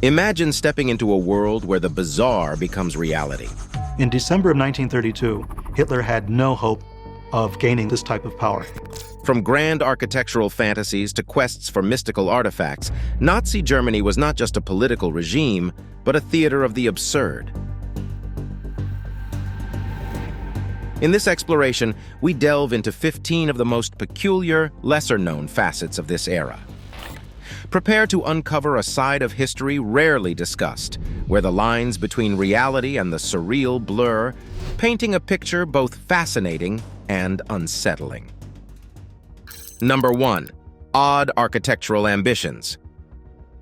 Imagine stepping into a world where the bizarre becomes reality. In December of 1932, Hitler had no hope of gaining this type of power. From grand architectural fantasies to quests for mystical artifacts, Nazi Germany was not just a political regime, but a theater of the absurd. In this exploration, we delve into 15 of the most peculiar, lesser-known facets of this era. Prepare to uncover a side of history rarely discussed, where the lines between reality and the surreal blur, painting a picture both fascinating and unsettling. Number 1. Odd architectural ambitions.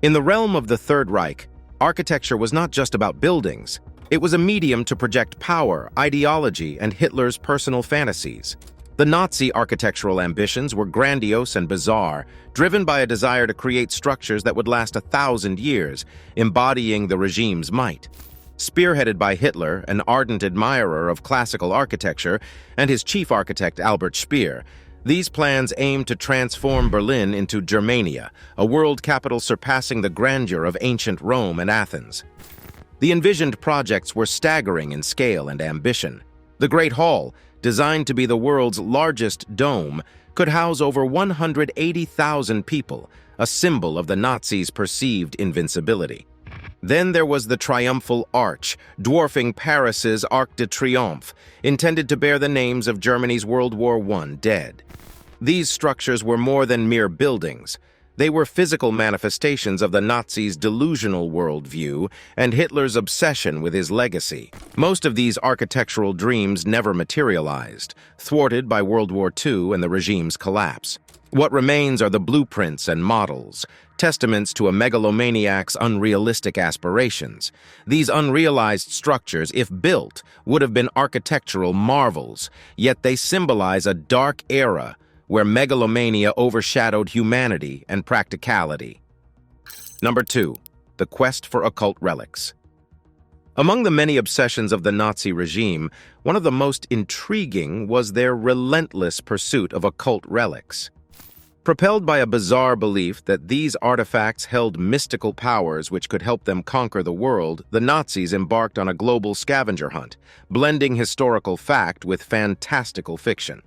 In the realm of the Third Reich, architecture was not just about buildings. It was a medium to project power, ideology, and Hitler's personal fantasies. The Nazi architectural ambitions were grandiose and bizarre, driven by a desire to create structures that would last 1,000 years, embodying the regime's might. Spearheaded by Hitler, an ardent admirer of classical architecture, and his chief architect Albert Speer, these plans aimed to transform Berlin into Germania, a world capital surpassing the grandeur of ancient Rome and Athens. The envisioned projects were staggering in scale and ambition. The Great Hall, designed to be the world's largest dome, could house over 180,000 people, a symbol of the Nazis' perceived invincibility. Then there was the Triumphal Arch, dwarfing Paris's Arc de Triomphe, intended to bear the names of Germany's World War I dead. These structures were more than mere buildings. They were physical manifestations of the Nazis' delusional worldview and Hitler's obsession with his legacy. Most of these architectural dreams never materialized, thwarted by World War II and the regime's collapse. What remains are the blueprints and models, testaments to a megalomaniac's unrealistic aspirations. These unrealized structures, if built, would have been architectural marvels, yet they symbolize a dark era where megalomania overshadowed humanity and practicality. Number 2. The quest for occult relics. Among the many obsessions of the Nazi regime, one of the most intriguing was their relentless pursuit of occult relics. Propelled by a bizarre belief that these artifacts held mystical powers which could help them conquer the world, the Nazis embarked on a global scavenger hunt, blending historical fact with fantastical fiction.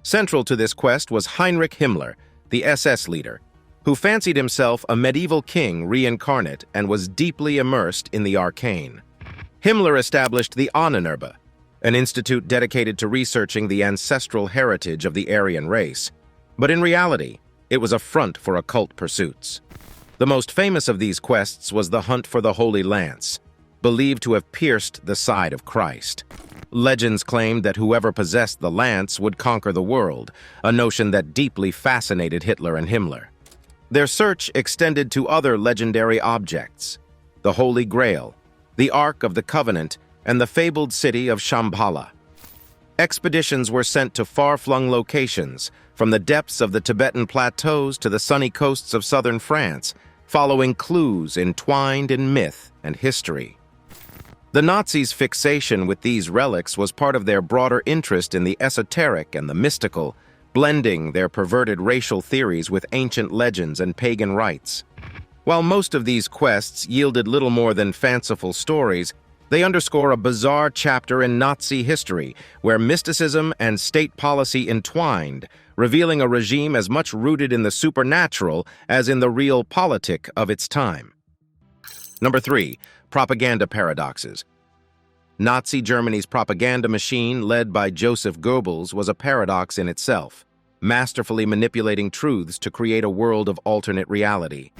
Central to this quest was Heinrich Himmler, the SS leader, who fancied himself a medieval king reincarnate and was deeply immersed in the arcane. Himmler established the Ahnenerbe, an institute dedicated to researching the ancestral heritage of the Aryan race. But in reality, it was a front for occult pursuits. The most famous of these quests was the hunt for the Holy Lance, believed to have pierced the side of Christ. Legends claimed that whoever possessed the lance would conquer the world, a notion that deeply fascinated Hitler and Himmler. Their search extended to other legendary objects: the Holy Grail, the Ark of the Covenant, and the fabled city of Shambhala. Expeditions were sent to far-flung locations, from the depths of the Tibetan plateaus to the sunny coasts of southern France, following clues entwined in myth and history. The Nazis' fixation with these relics was part of their broader interest in the esoteric and the mystical, blending their perverted racial theories with ancient legends and pagan rites. While most of these quests yielded little more than fanciful stories, they underscore a bizarre chapter in Nazi history where mysticism and state policy entwined, revealing a regime as much rooted in the supernatural as in the realpolitik of its time. Number 3. Propaganda paradoxes. Nazi Germany's propaganda machine, led by Joseph Goebbels, was a paradox in itself, masterfully manipulating truths to create a world of alternate reality.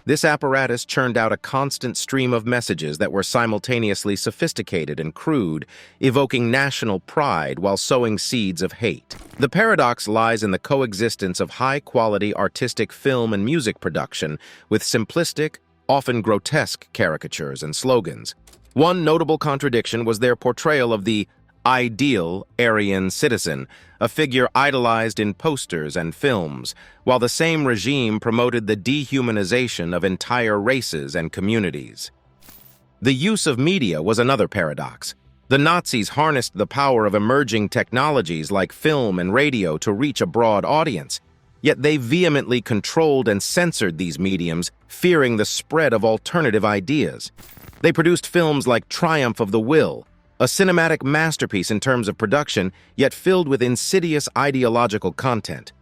This apparatus churned out a constant stream of messages that were simultaneously sophisticated and crude, evoking national pride while sowing seeds of hate. The paradox lies in the coexistence of high-quality artistic film and music production with simplistic, often grotesque caricatures and slogans. One notable contradiction was their portrayal of the ideal Aryan citizen, a figure idolized in posters and films, while the same regime promoted the dehumanization of entire races and communities. The use of media was another paradox. The Nazis harnessed the power of emerging technologies like film and radio to reach a broad audience, yet they vehemently controlled and censored these mediums, fearing the spread of alternative ideas. They produced films like Triumph of the Will, a cinematic masterpiece in terms of production, yet filled with insidious ideological content.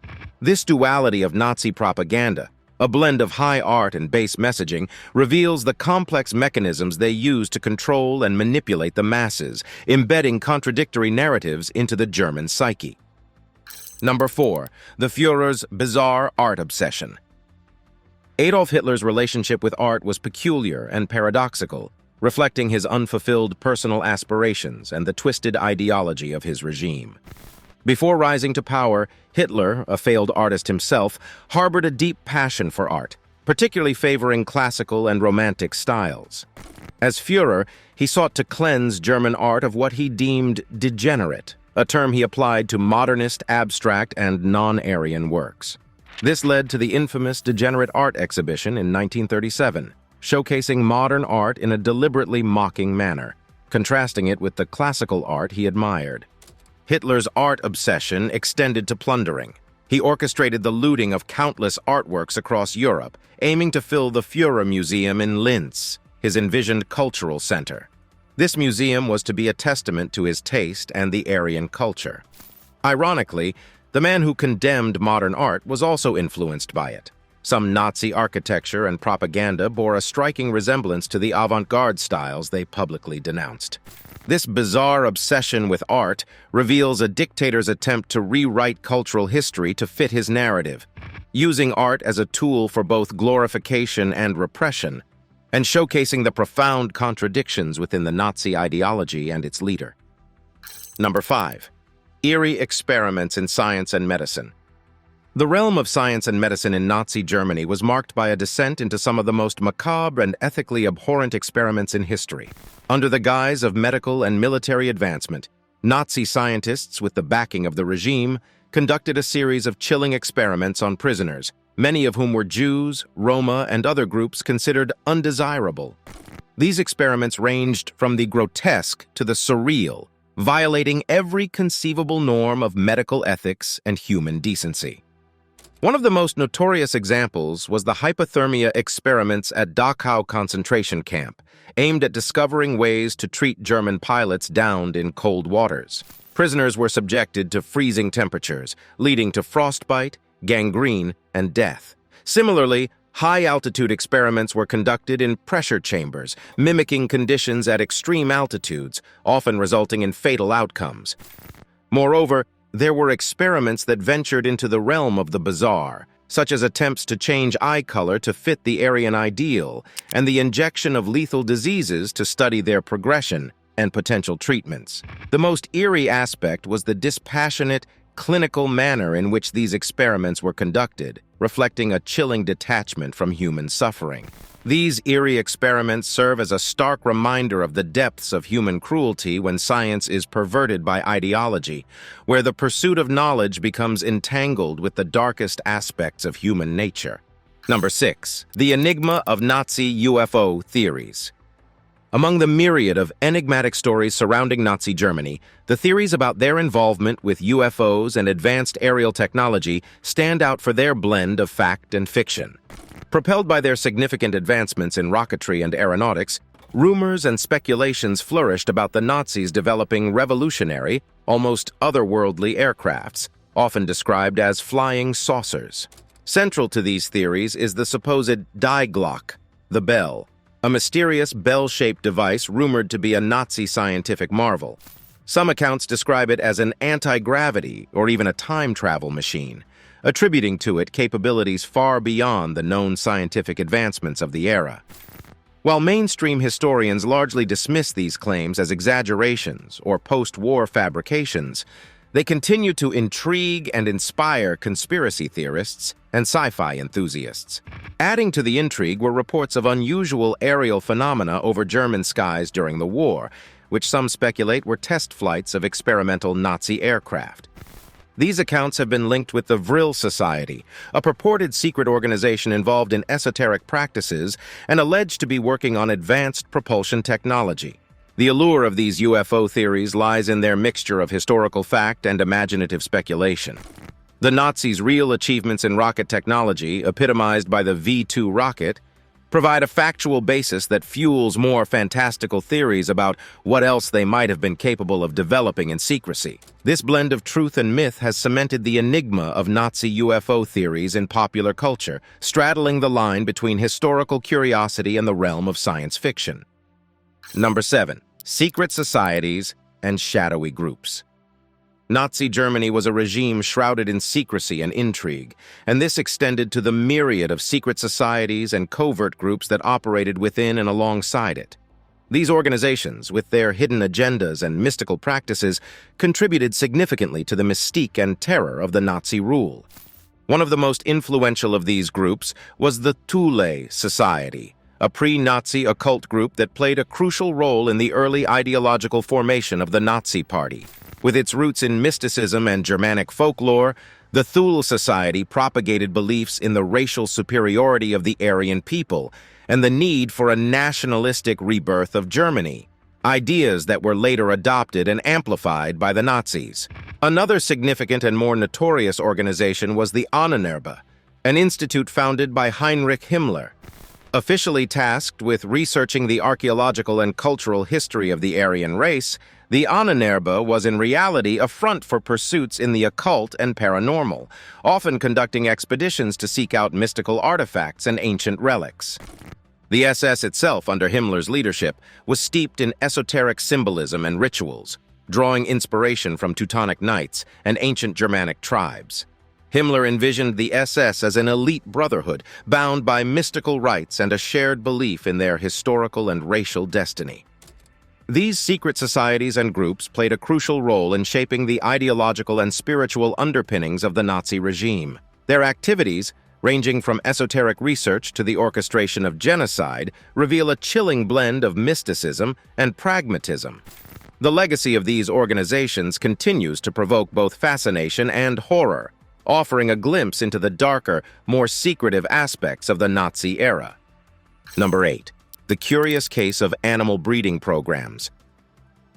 This duality of Nazi propaganda, a blend of high art and base messaging, reveals the complex mechanisms they used to control and manipulate the masses, embedding contradictory narratives into the German psyche. Number 4. The Führer's bizarre art obsession. Adolf Hitler's relationship with art was peculiar and paradoxical, reflecting his unfulfilled personal aspirations and the twisted ideology of his regime. Before rising to power, Hitler, a failed artist himself, harbored a deep passion for art, particularly favoring classical and romantic styles. As Führer, he sought to cleanse German art of what he deemed degenerate, a term he applied to modernist, abstract, and non-Aryan works. This led to the infamous Degenerate Art exhibition in 1937, showcasing modern art in a deliberately mocking manner, contrasting it with the classical art he admired. Hitler's art obsession extended to plundering. He orchestrated the looting of countless artworks across Europe, aiming to fill the Führer Museum in Linz, his envisioned cultural center. This museum was to be a testament to his taste and the Aryan culture. Ironically, the man who condemned modern art was also influenced by it. Some Nazi architecture and propaganda bore a striking resemblance to the avant-garde styles they publicly denounced. This bizarre obsession with art reveals a dictator's attempt to rewrite cultural history to fit his narrative, using art as a tool for both glorification and repression, and showcasing the profound contradictions within the Nazi ideology and its leader. Number 5. Eerie experiments in science and medicine. The realm of science and medicine in Nazi Germany was marked by a descent into some of the most macabre and ethically abhorrent experiments in history. Under the guise of medical and military advancement, Nazi scientists, with the backing of the regime, conducted a series of chilling experiments on prisoners, many of whom were Jews, Roma, and other groups considered undesirable. These experiments ranged from the grotesque to the surreal, violating every conceivable norm of medical ethics and human decency. One of the most notorious examples was the hypothermia experiments at Dachau concentration camp, aimed at discovering ways to treat German pilots downed in cold waters. Prisoners were subjected to freezing temperatures, leading to frostbite, gangrene, and death. Similarly, high-altitude experiments were conducted in pressure chambers, mimicking conditions at extreme altitudes, often resulting in fatal outcomes. Moreover, there were experiments that ventured into the realm of the bizarre, such as attempts to change eye color to fit the Aryan ideal, and the injection of lethal diseases to study their progression and potential treatments. The most eerie aspect was the dispassionate, clinical manner in which these experiments were conducted, reflecting a chilling detachment from human suffering. These eerie experiments serve as a stark reminder of the depths of human cruelty when science is perverted by ideology, where the pursuit of knowledge becomes entangled with the darkest aspects of human nature. Number 6. The Enigma of Nazi UFO theories. Among the myriad of enigmatic stories surrounding Nazi Germany, the theories about their involvement with UFOs and advanced aerial technology stand out for their blend of fact and fiction. Propelled by their significant advancements in rocketry and aeronautics, rumors and speculations flourished about the Nazis developing revolutionary, almost otherworldly aircrafts, often described as flying saucers. Central to these theories is the supposed Die Glock, the bell, a mysterious bell-shaped device rumored to be a Nazi scientific marvel. Some accounts describe it as an anti-gravity or even a time travel machine, attributing to it capabilities far beyond the known scientific advancements of the era. While mainstream historians largely dismiss these claims as exaggerations or post-war fabrications, they continue to intrigue and inspire conspiracy theorists and sci-fi enthusiasts. Adding to the intrigue were reports of unusual aerial phenomena over German skies during the war, which some speculate were test flights of experimental Nazi aircraft. These accounts have been linked with the Vril Society, a purported secret organization involved in esoteric practices and alleged to be working on advanced propulsion technology. The allure of these UFO theories lies in their mixture of historical fact and imaginative speculation. The Nazis' real achievements in rocket technology, epitomized by the V-2 rocket, provide a factual basis that fuels more fantastical theories about what else they might have been capable of developing in secrecy. This blend of truth and myth has cemented the enigma of Nazi UFO theories in popular culture, straddling the line between historical curiosity and the realm of science fiction. Number 7. Secret societies and shadowy groups. Nazi Germany was a regime shrouded in secrecy and intrigue, and this extended to the myriad of secret societies and covert groups that operated within and alongside it. These organizations, with their hidden agendas and mystical practices, contributed significantly to the mystique and terror of the Nazi rule. One of the most influential of these groups was the Thule Society, a pre-Nazi occult group that played a crucial role in the early ideological formation of the Nazi Party. With its roots in mysticism and Germanic folklore, the Thule Society propagated beliefs in the racial superiority of the Aryan people and the need for a nationalistic rebirth of Germany, ideas that were later adopted and amplified by the Nazis. Another significant and more notorious organization was the Ahnenerbe, an institute founded by Heinrich Himmler. Officially tasked with researching the archaeological and cultural history of the Aryan race, the Ahnenerbe was in reality a front for pursuits in the occult and paranormal, often conducting expeditions to seek out mystical artifacts and ancient relics. The SS itself, under Himmler's leadership, was steeped in esoteric symbolism and rituals, drawing inspiration from Teutonic Knights and ancient Germanic tribes. Himmler envisioned the SS as an elite brotherhood, bound by mystical rites and a shared belief in their historical and racial destiny. These secret societies and groups played a crucial role in shaping the ideological and spiritual underpinnings of the Nazi regime. Their activities, ranging from esoteric research to the orchestration of genocide, reveal a chilling blend of mysticism and pragmatism. The legacy of these organizations continues to provoke both fascination and horror, offering a glimpse into the darker, more secretive aspects of the Nazi era. Number 8. The curious case of animal breeding programs.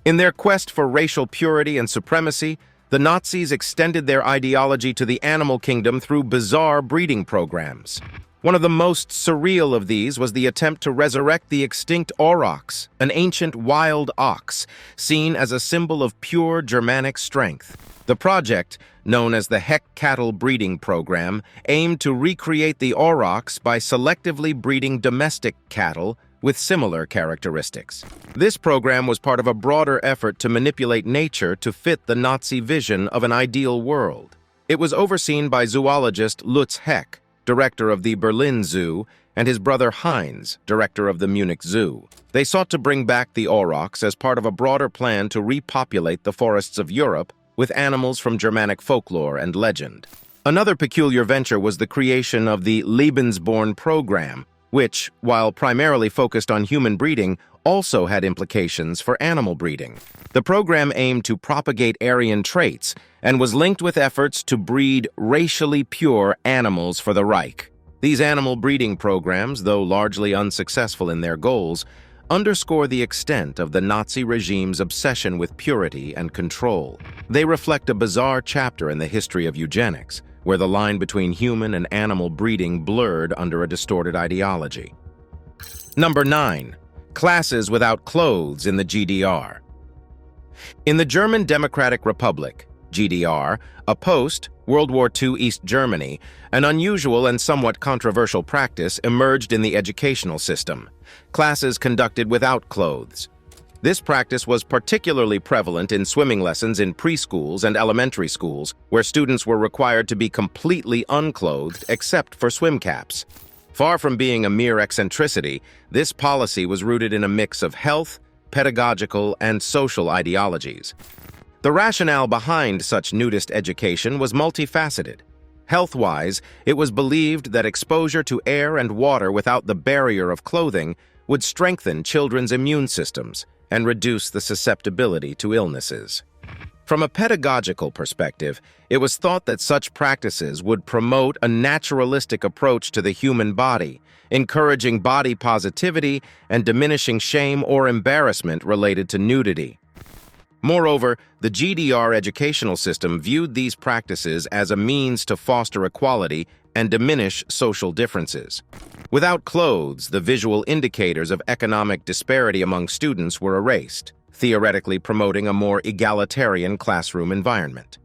In their quest for racial purity and supremacy, the Nazis extended their ideology to the animal kingdom through bizarre breeding programs. One of the most surreal of these was the attempt to resurrect the extinct aurochs, an ancient wild ox, seen as a symbol of pure Germanic strength. The project, known as the Heck Cattle Breeding Program, aimed to recreate the aurochs by selectively breeding domestic cattle with similar characteristics. This program was part of a broader effort to manipulate nature to fit the Nazi vision of an ideal world. It was overseen by zoologist Lutz Heck, director of the Berlin Zoo, and his brother Heinz, director of the Munich Zoo. They sought to bring back the aurochs as part of a broader plan to repopulate the forests of Europe with animals from Germanic folklore and legend. Another peculiar venture was the creation of the Lebensborn program, which, while primarily focused on human breeding, also had implications for animal breeding. The program aimed to propagate Aryan traits and was linked with efforts to breed racially pure animals for the Reich. These animal breeding programs, though largely unsuccessful in their goals, underscore the extent of the Nazi regime's obsession with purity and control. They reflect a bizarre chapter in the history of eugenics, where the line between human and animal breeding blurred under a distorted ideology. Number 9. Classes without clothes in the GDR. In the German Democratic Republic, GDR, a post-World War II East Germany, an unusual and somewhat controversial practice emerged in the educational system: classes conducted without clothes. This practice was particularly prevalent in swimming lessons in preschools and elementary schools, where students were required to be completely unclothed except for swim caps. Far from being a mere eccentricity, this policy was rooted in a mix of health, pedagogical, and social ideologies. The rationale behind such nudist education was multifaceted. Health-wise, it was believed that exposure to air and water without the barrier of clothing would strengthen children's immune systems and reduce the susceptibility to illnesses. From a pedagogical perspective, it was thought that such practices would promote a naturalistic approach to the human body, encouraging body positivity and diminishing shame or embarrassment related to nudity. Moreover, the GDR educational system viewed these practices as a means to foster equality and diminish social differences. Without clothes, the visual indicators of economic disparity among students were erased, theoretically promoting a more egalitarian classroom environment.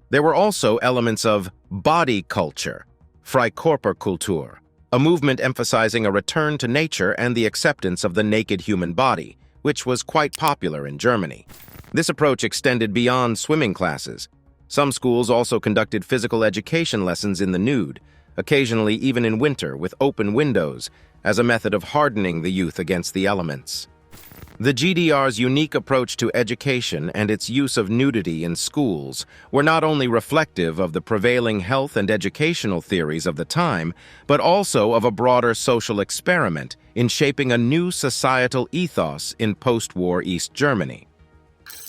There were also elements of body culture, Freikörperkultur, a movement emphasizing a return to nature and the acceptance of the naked human body, which was quite popular in Germany. This approach extended beyond swimming classes. Some schools also conducted physical education lessons in the nude, occasionally even in winter with open windows, as a method of hardening the youth against the elements. The GDR's unique approach to education and its use of nudity in schools were not only reflective of the prevailing health and educational theories of the time, but also of a broader social experiment in shaping a new societal ethos in post-war East Germany.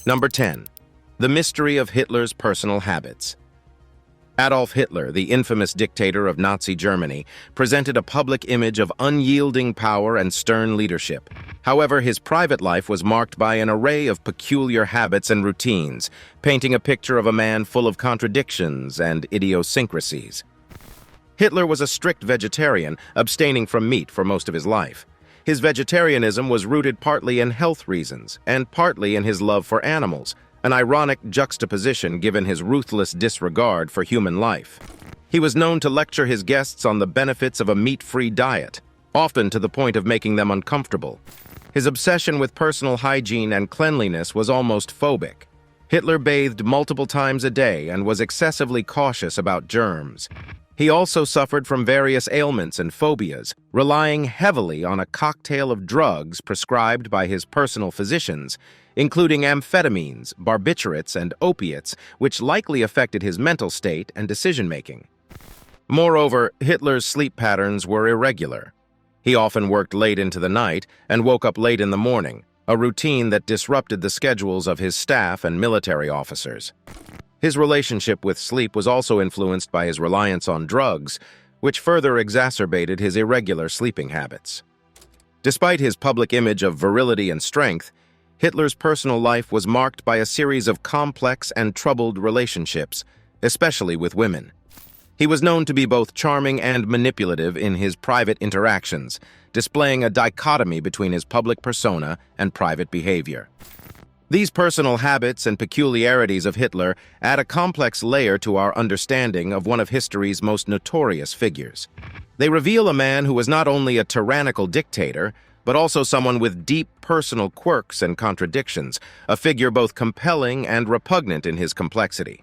Number 10. The mystery of Hitler's personal habits. Adolf Hitler, the infamous dictator of Nazi Germany, presented a public image of unyielding power and stern leadership. However, his private life was marked by an array of peculiar habits and routines, painting a picture of a man full of contradictions and idiosyncrasies. Hitler was a strict vegetarian, abstaining from meat for most of his life. His vegetarianism was rooted partly in health reasons and partly in his love for animals, an ironic juxtaposition given his ruthless disregard for human life. He was known to lecture his guests on the benefits of a meat-free diet, often to the point of making them uncomfortable. His obsession with personal hygiene and cleanliness was almost phobic. Hitler bathed multiple times a day and was excessively cautious about germs. He also suffered from various ailments and phobias, relying heavily on a cocktail of drugs prescribed by his personal physicians, including amphetamines, barbiturates, and opiates, which likely affected his mental state and decision-making. Moreover, Hitler's sleep patterns were irregular. He often worked late into the night and woke up late in the morning, a routine that disrupted the schedules of his staff and military officers. His relationship with sleep was also influenced by his reliance on drugs, which further exacerbated his irregular sleeping habits. Despite his public image of virility and strength, Hitler's personal life was marked by a series of complex and troubled relationships, especially with women. He was known to be both charming and manipulative in his private interactions, displaying a dichotomy between his public persona and private behavior. These personal habits and peculiarities of Hitler add a complex layer to our understanding of one of history's most notorious figures. They reveal a man who was not only a tyrannical dictator, but also someone with deep personal quirks and contradictions, a figure both compelling and repugnant in his complexity.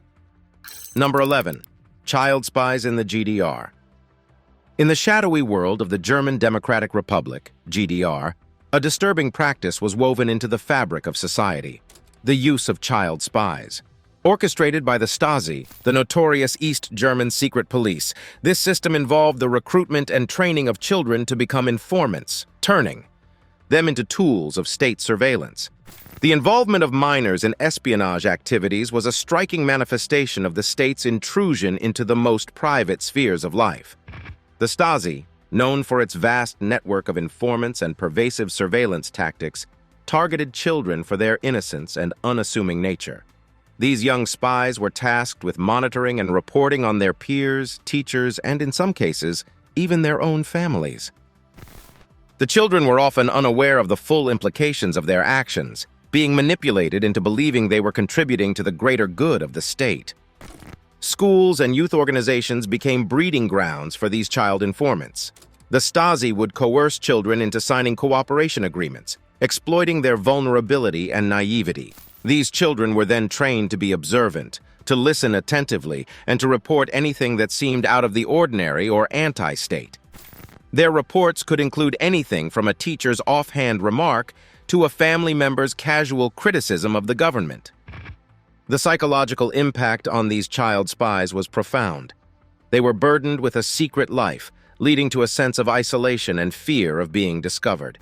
Number 11. Child spies in the GDR. In the shadowy world of the German Democratic Republic, GDR, a disturbing practice was woven into the fabric of society: the use of child spies. Orchestrated by the Stasi, the notorious East German secret police, this system involved the recruitment and training of children to become informants, turning them into tools of state surveillance. The involvement of minors in espionage activities was a striking manifestation of the state's intrusion into the most private spheres of life. The Stasi, known for its vast network of informants and pervasive surveillance tactics, targeted children for their innocence and unassuming nature. These young spies were tasked with monitoring and reporting on their peers, teachers, and in some cases, even their own families. The children were often unaware of the full implications of their actions, being manipulated into believing they were contributing to the greater good of the state. Schools and youth organizations became breeding grounds for these child informants. The Stasi would coerce children into signing cooperation agreements, exploiting their vulnerability and naivety. These children were then trained to be observant, to listen attentively, and to report anything that seemed out of the ordinary or anti-state. Their reports could include anything from a teacher's offhand remark to a family member's casual criticism of the government. The psychological impact on these child spies was profound. They were burdened with a secret life, leading to a sense of isolation and fear of being discovered.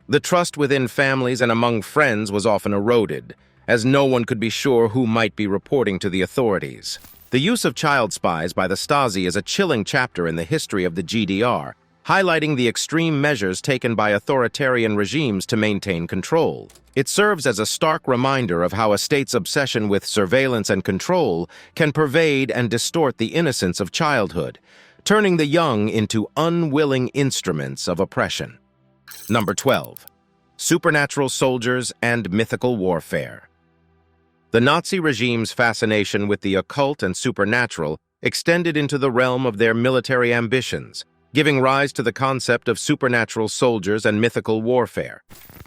The trust within families and among friends was often eroded, as no one could be sure who might be reporting to the authorities. The use of child spies by the Stasi is a chilling chapter in the history of the GDR, highlighting the extreme measures taken by authoritarian regimes to maintain control. It serves as a stark reminder of how a state's obsession with surveillance and control can pervade and distort the innocence of childhood, turning the young into unwilling instruments of oppression. Number 12. Supernatural soldiers and mythical warfare. The Nazi regime's fascination with the occult and supernatural extended into the realm of their military ambitions, giving rise to the concept of supernatural soldiers and mythical warfare.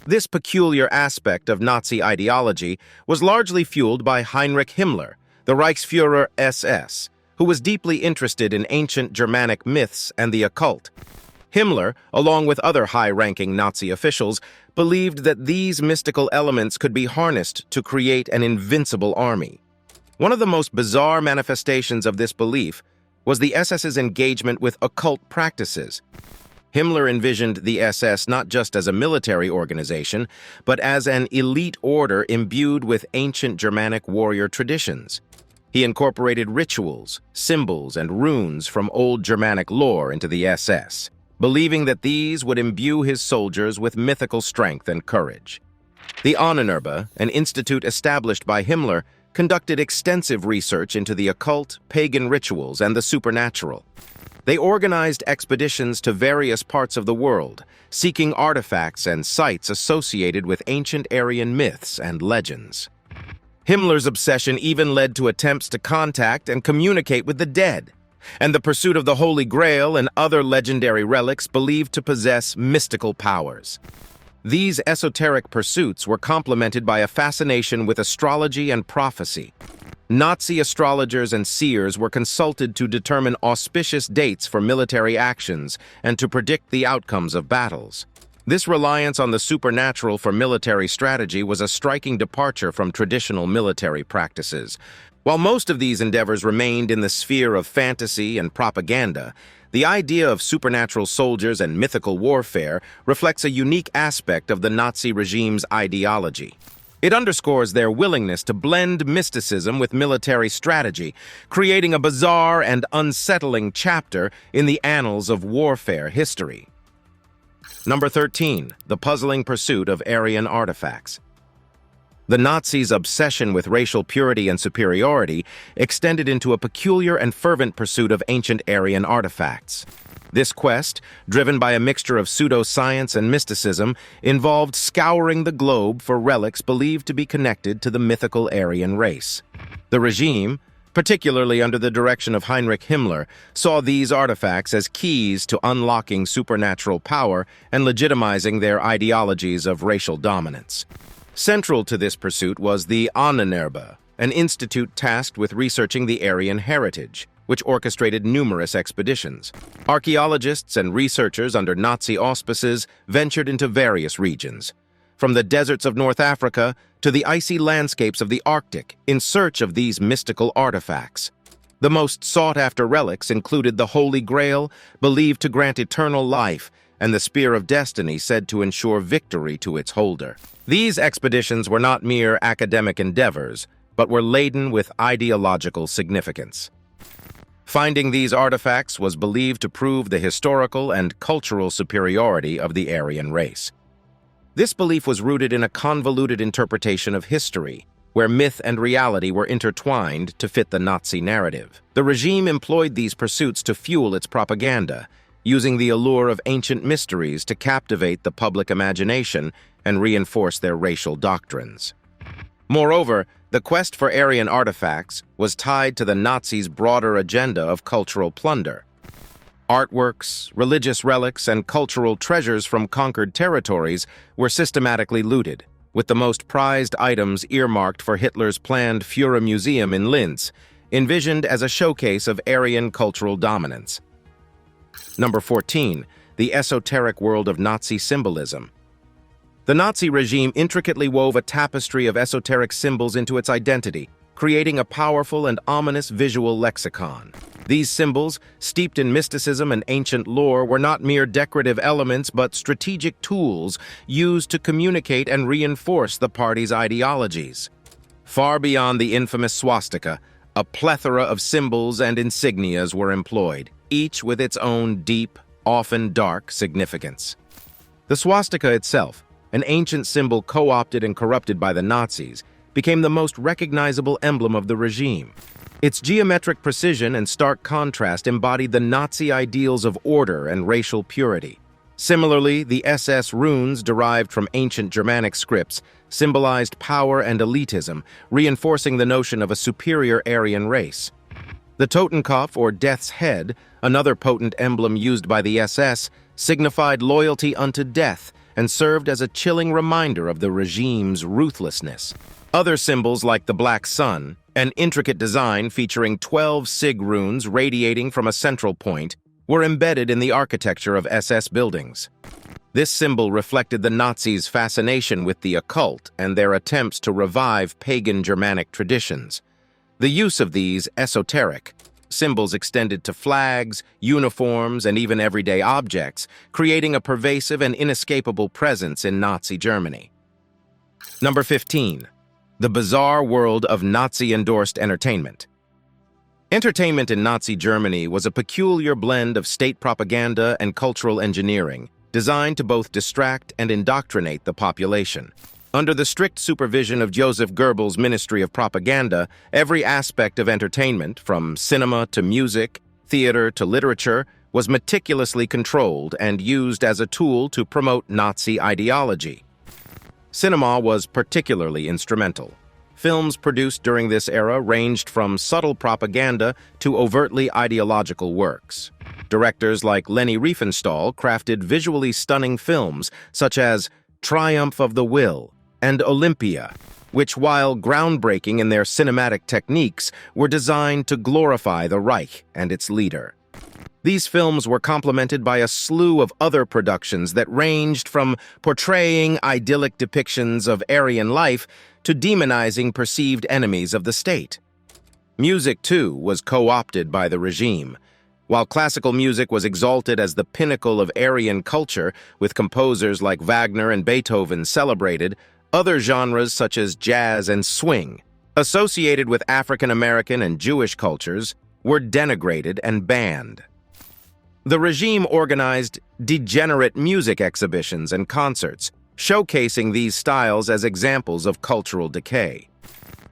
This peculiar aspect of Nazi ideology was largely fueled by Heinrich Himmler, the Reichsfuhrer SS, who was deeply interested in ancient Germanic myths and the occult. Himmler, along with other high-ranking Nazi officials, believed that these mystical elements could be harnessed to create an invincible army. One of the most bizarre manifestations of this belief was the SS's engagement with occult practices. Himmler envisioned the SS not just as a military organization, but as an elite order imbued with ancient Germanic warrior traditions. He incorporated rituals, symbols, and runes from old Germanic lore into the SS, believing that these would imbue his soldiers with mythical strength and courage. The Ahnenerbe, an institute established by Himmler, conducted extensive research into the occult, pagan rituals, and the supernatural. They organized expeditions to various parts of the world, seeking artifacts and sites associated with ancient Aryan myths and legends. Himmler's obsession even led to attempts to contact and communicate with the dead, and the pursuit of the Holy Grail and other legendary relics believed to possess mystical powers. These esoteric pursuits were complemented by a fascination with astrology and prophecy. Nazi astrologers and seers were consulted to determine auspicious dates for military actions and to predict the outcomes of battles. This reliance on the supernatural for military strategy was a striking departure from traditional military practices. While most of these endeavors remained in the sphere of fantasy and propaganda, the idea of supernatural soldiers and mythical warfare reflects a unique aspect of the Nazi regime's ideology. It underscores their willingness to blend mysticism with military strategy, creating a bizarre and unsettling chapter in the annals of warfare history. Number 13. The puzzling pursuit of Aryan artifacts. The Nazis' obsession with racial purity and superiority extended into a peculiar and fervent pursuit of ancient Aryan artifacts. This quest, driven by a mixture of pseudoscience and mysticism, involved scouring the globe for relics believed to be connected to the mythical Aryan race. The regime, particularly under the direction of Heinrich Himmler, saw these artifacts as keys to unlocking supernatural power and legitimizing their ideologies of racial dominance. Central to this pursuit was the Ahnenerbe, an institute tasked with researching the Aryan heritage, which orchestrated numerous expeditions. Archaeologists and researchers under Nazi auspices ventured into various regions, from the deserts of North Africa to the icy landscapes of the Arctic, in search of these mystical artifacts. The most sought-after relics included the Holy Grail, believed to grant eternal life, and the Spear of Destiny, said to ensure victory to its holder. These expeditions were not mere academic endeavors, but were laden with ideological significance. Finding these artifacts was believed to prove the historical and cultural superiority of the Aryan race. This belief was rooted in a convoluted interpretation of history, where myth and reality were intertwined to fit the Nazi narrative. The regime employed these pursuits to fuel its propaganda, using the allure of ancient mysteries to captivate the public imagination and reinforce their racial doctrines. Moreover, the quest for Aryan artifacts was tied to the Nazis' broader agenda of cultural plunder. Artworks, religious relics, and cultural treasures from conquered territories were systematically looted, with the most prized items earmarked for Hitler's planned Führer Museum in Linz, envisioned as a showcase of Aryan cultural dominance. Number 14. The esoteric world of Nazi symbolism. The Nazi regime intricately wove a tapestry of esoteric symbols into its identity, creating a powerful and ominous visual lexicon. These symbols, steeped in mysticism and ancient lore, were not mere decorative elements but strategic tools used to communicate and reinforce the party's ideologies. Far beyond the infamous swastika, a plethora of symbols and insignias were employed, each with its own deep, often dark, significance. The swastika itself, an ancient symbol co-opted and corrupted by the Nazis, became the most recognizable emblem of the regime. Its geometric precision and stark contrast embodied the Nazi ideals of order and racial purity. Similarly, the SS runes derived from ancient Germanic scripts symbolized power and elitism, reinforcing the notion of a superior Aryan race. The Totenkopf, or Death's Head, another potent emblem used by the SS, signified loyalty unto death and served as a chilling reminder of the regime's ruthlessness. Other symbols like the Black Sun, an intricate design featuring 12 sig runes radiating from a central point, were embedded in the architecture of SS buildings. This symbol reflected the Nazis' fascination with the occult and their attempts to revive pagan Germanic traditions. The use of these esoteric symbols extended to flags, uniforms, and even everyday objects, creating a pervasive and inescapable presence in Nazi Germany. Number 15. The bizarre world of Nazi-endorsed entertainment. Entertainment in Nazi Germany was a peculiar blend of state propaganda and cultural engineering, designed to both distract and indoctrinate the population. Under the strict supervision of Joseph Goebbels' Ministry of Propaganda, every aspect of entertainment, from cinema to music, theater to literature, was meticulously controlled and used as a tool to promote Nazi ideology. Cinema was particularly instrumental. Films produced during this era ranged from subtle propaganda to overtly ideological works. Directors like Leni Riefenstahl crafted visually stunning films such as Triumph of the Will and Olympia, which, while groundbreaking in their cinematic techniques, were designed to glorify the Reich and its leader. These films were complemented by a slew of other productions that ranged from portraying idyllic depictions of Aryan life to demonizing perceived enemies of the state. Music, too, was co-opted by the regime. While classical music was exalted as the pinnacle of Aryan culture, with composers like Wagner and Beethoven celebrated, other genres such as jazz and swing, associated with African American and Jewish cultures, were denigrated and banned. The regime organized degenerate music exhibitions and concerts, showcasing these styles as examples of cultural decay.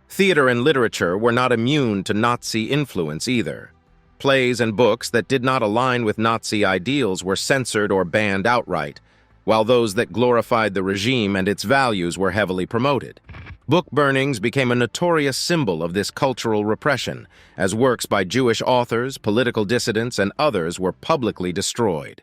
Theater and literature were not immune to Nazi influence either. Plays and books that did not align with Nazi ideals were censored or banned outright, while those that glorified the regime and its values were heavily promoted. Book burnings became a notorious symbol of this cultural repression, as works by Jewish authors, political dissidents, and others were publicly destroyed.